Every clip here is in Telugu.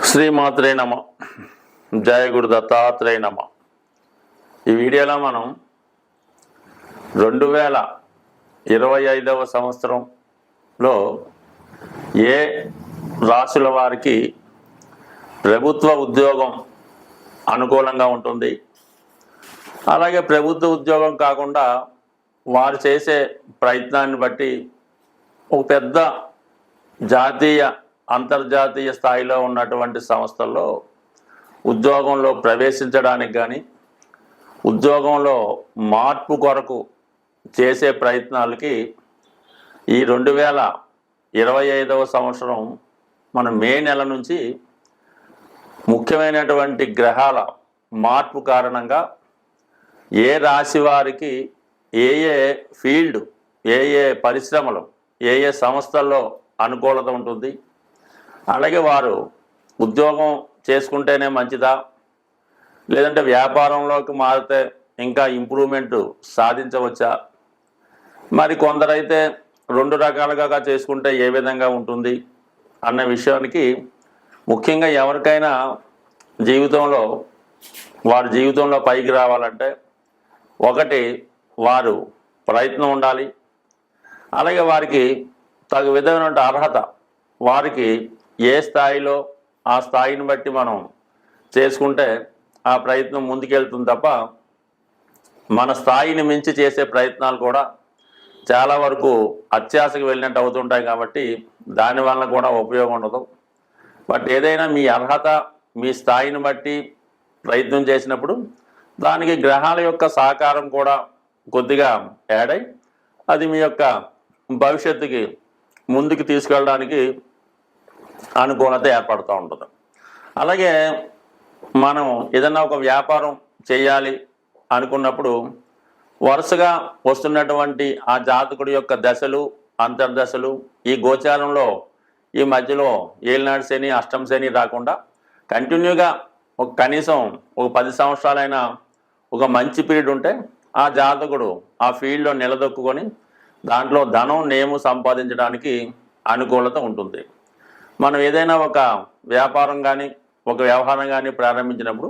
శ్రీమాత్రే నమ. జయ గురు దత్తాత్రేయ నమ. ఈ వీడియోలో మనం 2025వ సంవత్సరంలో ఏ రాశుల వారికి ప్రభుత్వ ఉద్యోగం అనుకూలంగా ఉంటుంది, అలాగే ప్రభుత్వ ఉద్యోగం కాకుండా వారు చేసే ప్రయత్నాన్ని బట్టి ఒక పెద్ద జాతీయ అంతర్జాతీయ స్థాయిలో ఉన్నటువంటి సంస్థల్లో ఉద్యోగంలో ప్రవేశించడానికి కానీ ఉద్యోగంలో మార్పు కొరకు చేసే ప్రయత్నాలకి ఈ 2025వ సంవత్సరం మన మే నెల నుంచి ముఖ్యమైనటువంటి గ్రహాల మార్పు కారణంగా ఏ రాశి వారికి ఏ ఏ ఫీల్డ్, ఏ ఏ పరిశ్రమలు, ఏ ఏ సంస్థల్లో అనుకూలత ఉంటుంది, అలాగే వారు ఉద్యోగం చేసుకుంటేనే మంచిదా లేదంటే వ్యాపారంలోకి మారితే ఇంకా ఇంప్రూవ్మెంట్ సాధించవచ్చా, మరి కొందరైతే 2 రకాలుగా చేసుకుంటే ఏ విధంగా ఉంటుంది అన్న విషయానికి ముఖ్యంగా ఎవరికైనా జీవితంలో వారి జీవితంలో పైకి రావాలంటే ఒకటి వారు ప్రయత్నం ఉండాలి, అలాగే వారికి తగు విధమైన అర్హత, వారికి ఏ స్థాయిలో ఆ స్థాయిని బట్టి మనం చేసుకుంటే ఆ ప్రయత్నం ముందుకెళ్తుంది తప్ప మన స్థాయిని మించి చేసే ప్రయత్నాలు కూడా చాలా వరకు అత్యాశకు వెళ్ళినట్టు అవుతుంటాయి. కాబట్టి దానివల్ల కూడా ఉపయోగం ఉండదు. బట్ ఏదైనా మీ అర్హత, మీ స్థాయిని బట్టి ప్రయత్నం చేసినప్పుడు దానికి గ్రహాల యొక్క సహకారం కూడా కొద్దిగా యాడ్ అయ్యి అది మీ యొక్క భవిష్యత్తుకి ముందుకు తీసుకెళ్ళడానికి అనుకూలత ఏర్పడుతూ ఉంటుంది. అలాగే మనం ఏదన్నా ఒక వ్యాపారం చేయాలి అనుకున్నప్పుడు వరుసగా వస్తున్నటువంటి ఆ జాతకుడి యొక్క దశలు, అంతర్దశలు, ఈ గోచారంలో ఈ మధ్యలో ఏలినాడు శని, అష్టమ శని రాకుండా కంటిన్యూగా కనీసం ఒక 10 సంవత్సరాలైనా ఒక మంచి పీరియడ్ ఉంటే ఆ జాతకుడు ఆ ఫీల్డ్లో నిలదొక్కుని దాంట్లో ధనం, నేము సంపాదించడానికి అనుకూలత ఉంటుంది. మనం ఏదైనా ఒక వ్యాపారం కానీ ఒక వ్యవహారం కానీ ప్రారంభించినప్పుడు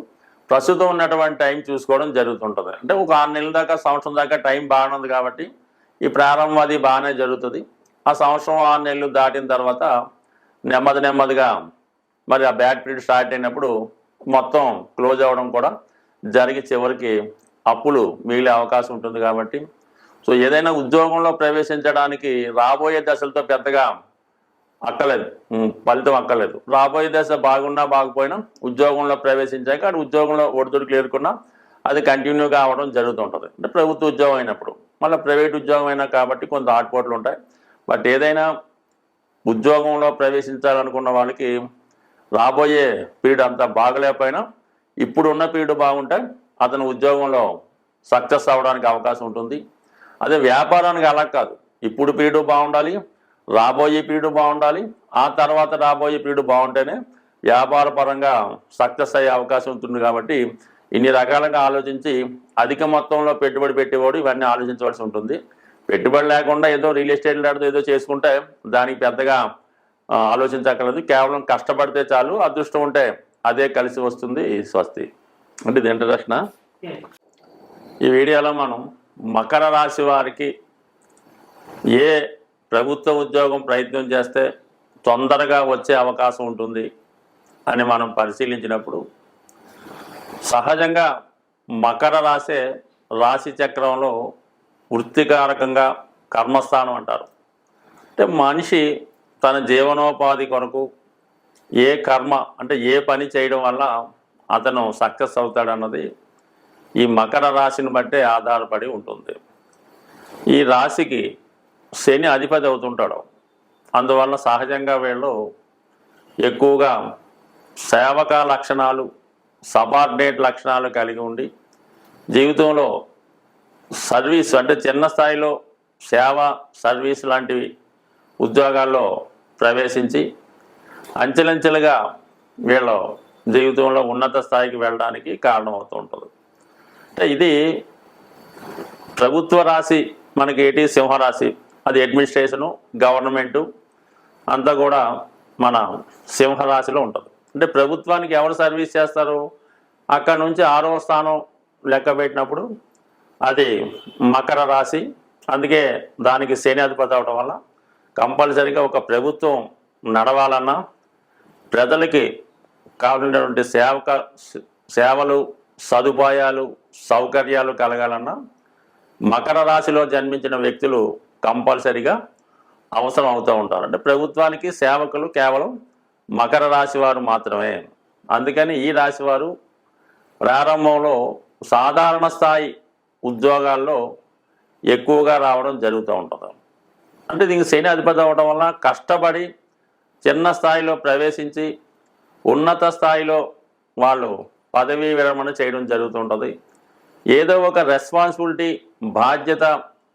ప్రస్తుతం ఉన్నటువంటి టైం చూసుకోవడం జరుగుతుంటుంది. అంటే ఒక 6 నెలల దాకా, సంవత్సరం దాకా టైం బాగానే ఉంది కాబట్టి ఈ ప్రారంభం అది బాగానే జరుగుతుంది. ఆ సంవత్సరం 6 నెలలు దాటిన తర్వాత నెమ్మదిగా మరి ఆ బ్యాక్ పీరియడ్ స్టార్ట్ అయినప్పుడు మొత్తం క్లోజ్ అవ్వడం కూడా జరిగి చివరికి అప్పులు మిగిలే అవకాశం ఉంటుంది. కాబట్టి సో ఏదైనా ఉద్యోగంలో ప్రవేశించడానికి రాబోయే దశలతో పెద్దగా అక్కలేదు, ఫలితం అక్కలేదు. రాబోయే దశ బాగున్నా బాగుపోయినా ఉద్యోగంలో ప్రవేశించాక అది ఉద్యోగంలో ఒడిదుడుకులు ఎదుర్కొన్నా అది కంటిన్యూగా అవ్వడం జరుగుతుంటుంది. అంటే ప్రభుత్వ ఉద్యోగం అయినప్పుడు, మళ్ళీ ప్రైవేట్ ఉద్యోగం అయినా కాబట్టి కొంత ఆటుపోట్లు ఉంటాయి. బట్ ఏదైనా ఉద్యోగంలో ప్రవేశించాలనుకున్న వాళ్ళకి రాబోయే పీరియడ్ అంతా బాగలేకపోయినా ఇప్పుడున్న పీరియడ్ బాగుంటే అతను ఉద్యోగంలో సక్సెస్ అవ్వడానికి అవకాశం ఉంటుంది. అదే వ్యాపారానికి అలా కాదు, ఇప్పుడు పీరియడ్ బాగుండాలి, రాబోయే పీరియడ్ బాగుండాలి, ఆ తర్వాత రాబోయే పీరియడ్ బాగుంటేనే వ్యాపార పరంగా సక్సెస్ అయ్యే అవకాశం ఉంటుంది. కాబట్టి ఇన్ని రకాలుగా ఆలోచించి అధిక మొత్తంలో పెట్టుబడి పెట్టేవాడు ఇవన్నీ ఆలోచించవలసి ఉంటుంది. పెట్టుబడి లేకుండా ఏదో రియల్ ఎస్టేట్ లాంటిది ఏదో చేసుకుంటే దానికి పెద్దగా ఆలోచించక్కర్లేదు. కేవలం కష్టపడితే చాలు, అదృష్టం ఉంటే అదే కలిసి వస్తుంది. స్వస్తి. అంటే ఇది ఇంట్రడక్షన్. ఈ వీడియోలో మనం మకర రాశి వారికి ఏ ప్రభుత్వ ఉద్యోగం ప్రయత్నం చేస్తే తొందరగా వచ్చే అవకాశం ఉంటుంది అని మనం పరిశీలించినప్పుడు సహజంగా మకర రాశే రాశి చక్రంలో వృత్తికారకంగా కర్మస్థానం అంటారు. అంటే మనిషి తన జీవనోపాధి కొరకు ఏ కర్మ, అంటే ఏ పని చేయడం వల్ల అతను సక్సెస్ అవుతాడన్నది ఈ మకర రాశిని బట్టే ఆధారపడి ఉంటుంది. ఈ రాశికి శని అధిపతి అవుతుంటాడు. అందువల్ల సహజంగా వీళ్ళు ఎక్కువగా సేవక లక్షణాలు, సబార్డినేట్ లక్షణాలు కలిగి ఉండి జీవితంలో సర్వీస్, అంటే చిన్న స్థాయిలో సేవ, సర్వీస్ లాంటివి ఉద్యోగాల్లో ప్రవేశించి అంచెలంచెలుగా వీళ్ళ జీవితంలో ఉన్నత స్థాయికి వెళ్ళడానికి కారణమవుతూ ఉంటుంది. అంటే ఇది ప్రభుత్వ రాశి మనకి ఏంటి, సింహరాశి, అది అడ్మినిస్ట్రేషను, గవర్నమెంటు అంతా కూడా మన సింహరాశిలో ఉంటుంది. అంటే ప్రభుత్వానికి ఎవరు సర్వీస్ చేస్తారు, అక్కడ నుంచి 6వ స్థానం లెక్క పెట్టినప్పుడు అది మకర రాశి. అందుకే దానికి శని అధిపతి అవడం వల్ల కంపల్సరీగా ఒక ప్రభుత్వం నడవాలన్నా, ప్రజలకి కావాల్సినటువంటి సేవలు, సదుపాయాలు, సౌకర్యాలు కలగాలన్నా మకర రాశిలో జన్మించిన వ్యక్తులు కంపల్సరీగా అవసరం అవుతూ ఉంటారు. అంటే ప్రభుత్వానికి సేవకులు కేవలం మకర రాశి వారు మాత్రమే. అందుకని ఈ రాశి వారు ప్రారంభంలో సాధారణ స్థాయి ఉద్యోగాల్లో ఎక్కువగా రావడం జరుగుతూ ఉంటుంది. అంటే దీనికి శని అధిపతి అవ్వడం వల్ల కష్టపడి చిన్న స్థాయిలో ప్రవేశించి ఉన్నత స్థాయిలో వాళ్ళు పదవీ విరమణ చేయడం జరుగుతుంటుంది. ఏదో ఒక రెస్పాన్సిబిలిటీ, బాధ్యత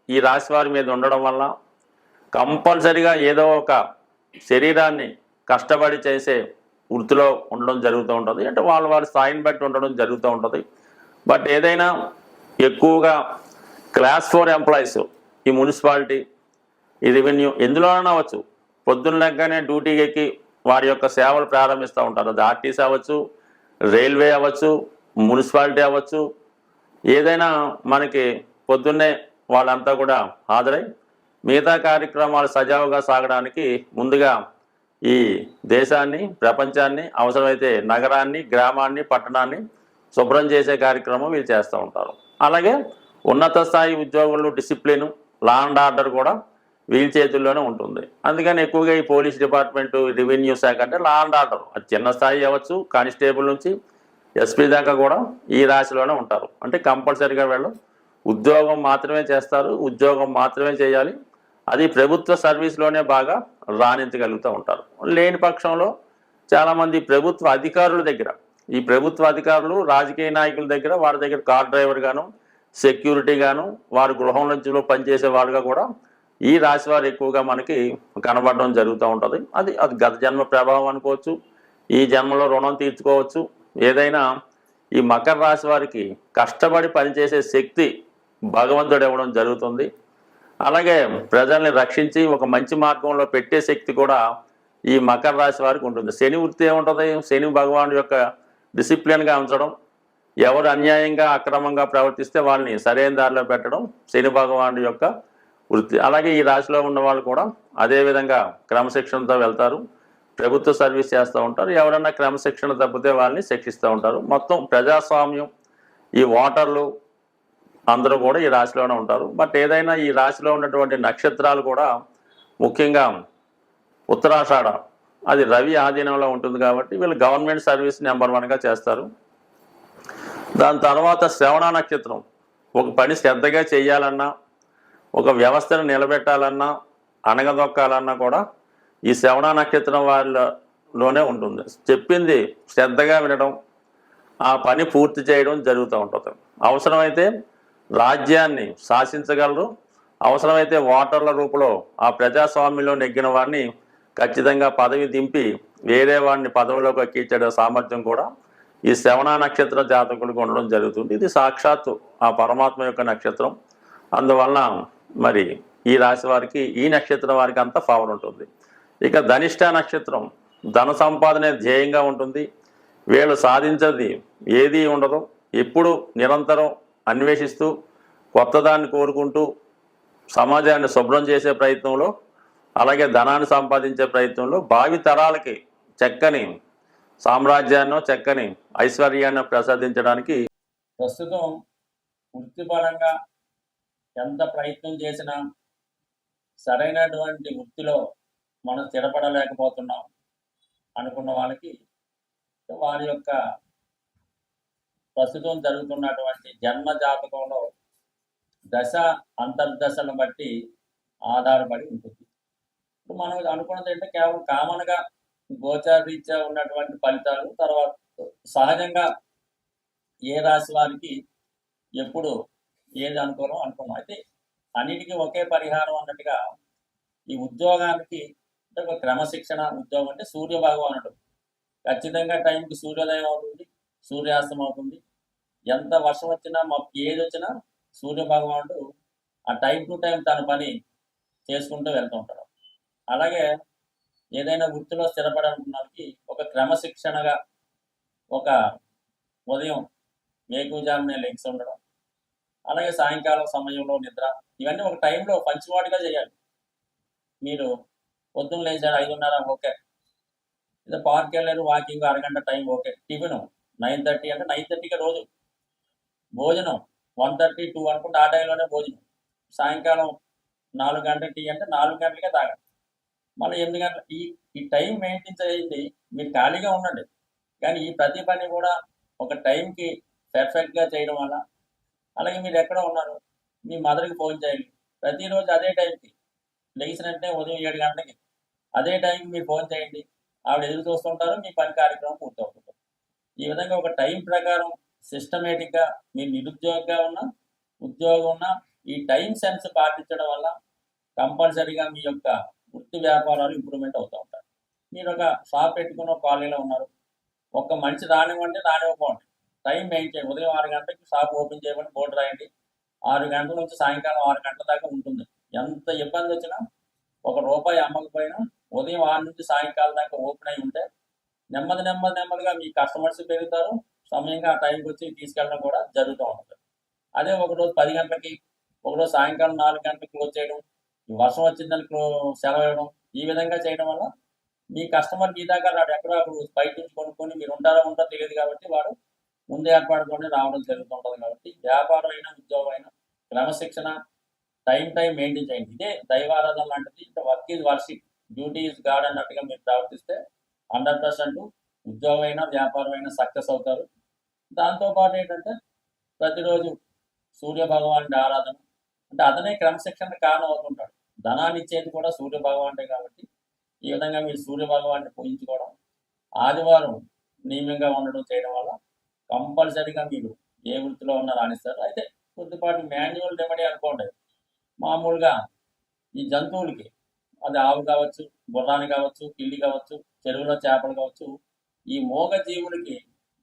ఈ రాశి వారి మీద ఉండడం వల్ల కంపల్సరిగా ఏదో ఒక శరీరాన్ని కష్టపడి చేసే వృత్తిలో ఉండడం జరుగుతూ ఉంటుంది. అంటే వాళ్ళ స్థాయిని బట్టి ఉండడం జరుగుతూ ఉంటుంది. బట్ ఏదైనా ఎక్కువగా క్లాస్ 4 ఎంప్లాయీస్, ఈ మున్సిపాలిటీ, ఈ రెవెన్యూ, ఎందులోనైనా అవ్వచ్చు, పొద్దున్న లెక్కనే డ్యూటీకి ఎక్కి వారి యొక్క సేవలు ప్రారంభిస్తూ ఉంటారు. అది ఆర్టీసీ అవ్వచ్చు, రైల్వే అవ్వచ్చు, మున్సిపాలిటీ అవ్వచ్చు, ఏదైనా మనకి పొద్దున్నే వాళ్ళంతా కూడా హాజరై మిగతా కార్యక్రమాలు సజావుగా సాగడానికి ముందుగా ఈ దేశాన్ని, ప్రపంచాన్ని, అవసరమైతే నగరాన్ని, గ్రామాన్ని, పట్టణాన్ని శుభ్రం చేసే కార్యక్రమం వీళ్ళు చేస్తూ ఉంటారు. అలాగే ఉన్నత స్థాయి ఉద్యోగులు డిసిప్లిన్, లా అండ్ ఆర్డర్ కూడా వీళ్ళ చేతుల్లోనే ఉంటుంది. అందుకని ఎక్కువగా ఈ పోలీస్ డిపార్ట్మెంటు, రెవెన్యూ శాఖ అంటే లా అండ్ ఆర్డర్, అది చిన్న స్థాయి అవ్వచ్చు, కానిస్టేబుల్ నుంచి ఎస్పీ దాకా కూడా ఈ రాశిలోనే ఉంటారు. అంటే కంపల్సరీగా వీళ్ళు ఉద్యోగం మాత్రమే చేస్తారు, ఉద్యోగం మాత్రమే చేయాలి, అది ప్రభుత్వ సర్వీస్లోనే బాగా రాణించగలుగుతూ ఉంటారు. లేని పక్షంలో చాలామంది ప్రభుత్వ అధికారుల దగ్గర, ఈ ప్రభుత్వ అధికారులు రాజకీయ నాయకుల దగ్గర, వారి దగ్గర కార్ డ్రైవర్ గాను, సెక్యూరిటీ గాను, వారి గృహం నుంచి పనిచేసే వాళ్ళుగా కూడా ఈ రాశి వారు ఎక్కువగా మనకి కనబడడం జరుగుతూ ఉంటుంది. అది గత జన్మ ప్రభావం అనుకోవచ్చు, ఈ జన్మలో రుణం తీర్చుకోవచ్చు. ఏదైనా ఈ మకర రాశి వారికి కష్టపడి పనిచేసే శక్తి భగవంతుడు ఇవ్వడం జరుగుతుంది. అలాగే ప్రజల్ని రక్షించి ఒక మంచి మార్గంలో పెట్టే శక్తి కూడా ఈ మకర రాశి వారికి ఉంటుంది. శని వృత్తి ఏముంటుంది, శని భగవానుడి యొక్క డిసిప్లిన్గా ఉంచడం, ఎవరు అన్యాయంగా అక్రమంగా ప్రవర్తిస్తే వాళ్ళని సరైన దారిలో పెట్టడం శని భగవానుడి యొక్క వృత్తి. అలాగే ఈ రాశిలో ఉన్న వాళ్ళు కూడా అదేవిధంగా క్రమశిక్షణతో వెళ్తారు, ప్రభుత్వ సర్వీస్ చేస్తూ ఉంటారు. ఎవరన్నా క్రమశిక్షణ తప్పితే వాళ్ళని శిక్షిస్తూ ఉంటారు. మొత్తం ప్రజాస్వామ్యం, ఈ ఓటర్లు అందరూ కూడా ఈ రాశిలోనే ఉంటారు. బట్ ఏదైనా ఈ రాశిలో ఉన్నటువంటి నక్షత్రాలు కూడా ముఖ్యంగా ఉత్తరాషాఢ, అది రవి ఆధీనంలో ఉంటుంది కాబట్టి వీళ్ళు గవర్నమెంట్ సర్వీస్ నెంబర్ 1గా చేస్తారు. దాని తర్వాత శ్రవణ నక్షత్రం, ఒక పని శ్రద్ధగా చేయాలన్నా, ఒక వ్యవస్థను నిలబెట్టాలన్నా, అణగదొక్కాలన్నా కూడా ఈ శ్రవణ నక్షత్రం వాళ్ళలోనే ఉంటుంది. చెప్పింది శ్రద్ధగా వినడం, ఆ పని పూర్తి చేయడం జరుగుతూ ఉంటుంది. అవసరమైతే రాజ్యాన్ని శాసించగలరు, అవసరమైతే ఓటర్ల రూపంలో ఆ ప్రజాస్వామ్యంలో నెగ్గిన వాడిని ఖచ్చితంగా పదవి దింపి వేరే వాడిని పదవిలోకి ఎక్కించే సామర్థ్యం కూడా ఈ శ్రవణ నక్షత్ర జాతకులకు ఉండడం జరుగుతుంది. ఇది సాక్షాత్తు ఆ పరమాత్మ యొక్క నక్షత్రం. అందువలన మరి ఈ రాశి వారికి, ఈ నక్షత్రం వారికి అంతా పవర్ ఉంటుంది. ఇక ధనిష్ట నక్షత్రం ధన సంపాదనే ధ్యేయంగా ఉంటుంది. వీళ్ళు సాధించేది ఏదీ ఉండదు, ఎప్పుడు నిరంతరం అన్వేషిస్తూ కొత్తదాన్ని కోరుకుంటూ సమాజాన్ని శుభ్రం చేసే ప్రయత్నంలో, అలాగే ధనాన్ని సంపాదించే ప్రయత్నంలో భావి తరాలకి చక్కని సామ్రాజ్యాన్ని, చక్కని ఐశ్వర్యాన్ని ప్రసాదించడానికి ప్రస్తుతం వృత్తిపరంగా ఎంత ప్రయత్నం చేసినా సరైనటువంటి వృత్తిలో మనం స్థిరపడలేకపోతున్నాం అనుకున్న వాళ్ళకి వారి యొక్క ప్రస్తుతం జరుగుతున్నటువంటి జన్మ జాతకంలో దశ అంతర్దశలను బట్టి ఆధారపడి ఉంటుంది. ఇప్పుడు మనం అనుకున్నది అంటే కేవలం కామన్గా గోచారీత్యా ఉన్నటువంటి ఫలితాలు, తర్వాత సహజంగా ఏ రాశి వారికి ఎప్పుడు ఏది అనుకూలం అనుకున్నాం. అయితే అన్నిటికీ ఒకే పరిహారం అన్నట్టుగా ఈ ఉద్యోగానికి అంటే ఒక క్రమశిక్షణ ఉద్యోగం అంటే సూర్య భగవానుడు ఖచ్చితంగా టైంకి సూర్యోదయం అవుతుంది, సూర్యాస్తం అవుతుంది. ఎంత వర్షం వచ్చినా, ఏది వచ్చినా సూర్య భగవానుడు ఆ టైం టు టైం తన పని చేసుకుంటూ వెళ్తూ ఉంటాడు. అలాగే ఏదైనా వృత్తిలో స్థిరపడాలనుకున్న వాళ్ళకి ఒక క్రమశిక్షణగా ఒక ఉదయం వేకువజామునే లెగ్స్ ఉండడం, అలాగే సాయంకాలం సమయంలో నిద్ర, ఇవన్నీ ఒక టైంలో పంచువాటిగా చేయాలి. మీరు పొద్దున్న లేచారు 5:30 ఓకే, లేదా పార్క్ వెళ్ళారు వాకింగ్ అరగంట టైం ఓకే, టిఫిన్ 9:30 అంటే 9:30కి రోజు భోజనం 1:30 2 అనుకుంటే ఆ టైంలోనే భోజనం, సాయంకాలం 4 గంటల టీ అంటే 4 గంటలకే తాగండి, మళ్ళీ 8 గంటల ఈ టైం మెయింటైన్ చేయండి. మీరు ఖాళీగా ఉండండి, కానీ ఈ ప్రతి పని కూడా ఒక టైంకి పర్ఫెక్ట్గా చేయడం వల్ల, అలాగే మీరు ఎక్కడ ఉన్నారు మీ మదర్కి ఫోన్ చేయండి ప్రతిరోజు అదే టైంకి, లేచినంటే ఉదయం 7 గంటలకి అదే టైంకి మీరు ఫోన్ చేయండి, ఆవిడ ఎదురు చూస్తుంటారు, మీ పని కార్యక్రమం పూర్తవుతుంది. ఈ విధంగా ఒక టైం ప్రకారం సిస్టమేటిక్గా మీరు నిరుద్యోగిగా ఉన్నా ఉద్యోగం ఉన్నా ఈ టైం సెన్స్ పాటించడం వల్ల కంపల్సరీగా మీ యొక్క వృత్తి వ్యాపారాలు ఇంప్రూవ్మెంట్ అవుతూ ఉంటాయి. మీరు ఒక షాప్ పెట్టుకున్న కాలనీలో ఉన్నారు, ఒక్క మనిషి రానివ్వండి రానివ్వకండి, టైం మెయింటైన్ ఉదయం 6 గంటలకి షాప్ ఓపెన్ చేయమని బోర్డు రాయండి, 6 గంటల నుంచి సాయంకాలం 6 గంటల దాకా ఉంటుంది. ఎంత ఇబ్బంది వచ్చినా ₹1 అమ్మకపోయినా ఉదయం 6 నుంచి సాయంకాలం దాకా ఓపెన్ అయి ఉంటే నెమ్మదిగా మీ కస్టమర్స్ పెరుగుతారు, సమయంగా ఆ టైంకి వచ్చి తీసుకెళ్ళడం కూడా జరుగుతూ ఉంటుంది. అదే ఒకరోజు 10 గంటలకి, ఒకరోజు సాయంకాలం 4 గంటలకు క్లోజ్ చేయడం, వర్షం వచ్చిందని సెలవు ఇవ్వడం, ఈ విధంగా చేయడం వల్ల మీ కస్టమర్ మీ దగ్గర రాడు, ఎక్కడో అక్కడ బయట నుంచి కొనుక్కొని మీరు ఉంటారో తెలియదు కాబట్టి వాడు ముందు ఏర్పాటుతోనే రావడం జరుగుతుంటుంది. కాబట్టి వ్యాపారం అయినా ఉద్యోగం అయినా క్రమశిక్షణ టైం మెయింటైన్ చేయండి. ఇదే దైవారాధన లాంటిది. Work is worship, duty is God అన్నట్టుగా మీరు ప్రవర్తిస్తే 100% ఉద్యోగం అయినా వ్యాపారం అయినా సక్సెస్ అవుతారు. దాంతోపాటు ఏంటంటే ప్రతిరోజు సూర్య భగవానుడి ఆరాధన, అంటే అతనే క్రమశిక్షణ కారణం అవుతుంటాడు. ధనాన్ని ఇచ్చేది కూడా సూర్య భగవానుడే కాబట్టి ఈ విధంగా మీరు సూర్య భగవాన్ని పూజించుకోవడం, ఆదివారం నియమంగా ఉండడం చేయడం వల్ల కంపల్సరీగా మీరు ఏ వృత్తిలో ఉన్నా రాణిస్తారు. అయితే కొద్దిపాటి మాన్యువల్ రెమెడీ అనుకోండి, మామూలుగా ఈ జంతువులకి, అది ఆవు కావచ్చు, గుర్రాన్ని కావచ్చు, పిల్లి కావచ్చు, చెరువులో చేపలు కావచ్చు, ఈ మూగ జీవులకి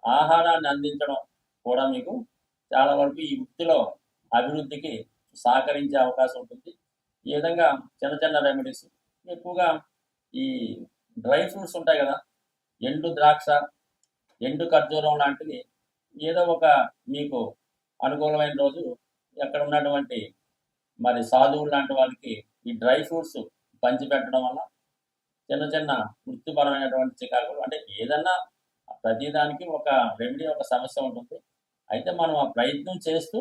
ఆహారాన్ని అందించడం కూడా మీకు చాలా వరకు ఈ వృత్తిలో అభివృద్ధికి సహకరించే అవకాశం ఉంటుంది. ఈ విధంగా చిన్న చిన్న రెమెడీస్, ఎక్కువగా ఈ డ్రై ఫ్రూట్స్ ఉంటాయి కదా, ఎండు ద్రాక్ష, ఎండు ఖర్జూరం లాంటివి ఏదో ఒక మీకు అనుకూలమైన రోజు ఎక్కడ ఉన్నటువంటి మరి సాధువులు లాంటి వాళ్ళకి ఈ డ్రై ఫ్రూట్స్ పంచిపెట్టడం వల్ల చిన్న చిన్న వృత్తిపరమైనటువంటి చికాకులు, అంటే ఏదన్నా ప్రతిదానికి ఒక రెమెడీ, ఒక సమస్య ఉంటుంది. అయితే మనం ఆ ప్రయత్నం చేస్తూ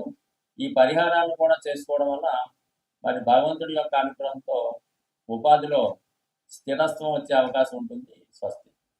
ఈ పరిహారాలను కూడా చేసుకోవడం వల్ల మరి భగవంతుడి యొక్క అనుగ్రహంతో ఉపాధిలో స్థిరత్వం వచ్చే అవకాశం ఉంటుంది. స్వస్తి.